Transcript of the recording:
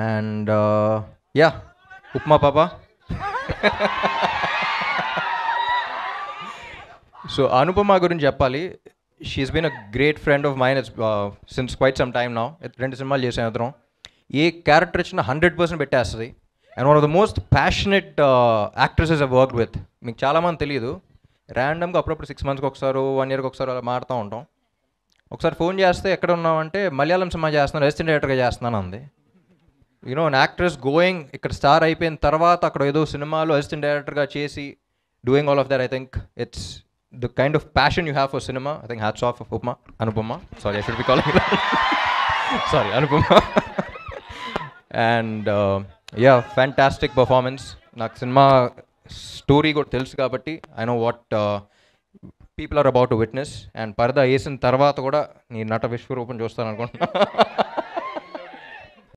And yeah upma పాప. So Anupama గురించి చెప్పాలి. She's been a great friend of mine since quite some time now. 2 సినిమాలు చేసాం ఇద్దరం. ఏ క్యారెక్టర్ ఇచ్చినా 100% పెట్టేస్తుంది. And one of the most passionate actresses I worked with. మీకు చాలామంది తెలియదు, ర్యాండమ్గా అప్పుడప్పుడు 6 మంత్స్కి ఒకసారి 1 ఇయర్కి ఒకసారి అలా మారుతూ ఉంటాం. ఒకసారి ఫోన్ చేస్తే ఎక్కడ ఉన్నామంటే మలయాళం సినిమా చేస్తున్నాను, అసిస్టెంట్ డైరెక్టర్గా చేస్తున్నాను అంది. యూనో అన్ యాక్ట్రెస్ గోయింగ్ ఇక్కడ స్టార్ అయిపోయిన తర్వాత అక్కడ ఏదో సినిమాలో అసిస్టెంట్ డైరెక్టర్గా చేసి doing all of that. I think it's the kind of passion you have for cinema. I think hats off Anupama. Sorry, I should be calling sorry, Anupama. And yeah, fantastic performance. నాకు cinema story కూడా తెలుసు కాబట్టి I know what people are about to witness. And పరదా వేసిన తర్వాత కూడా నీ నట విశ్వరూపం చూస్తాను అనుకుంటున్నా.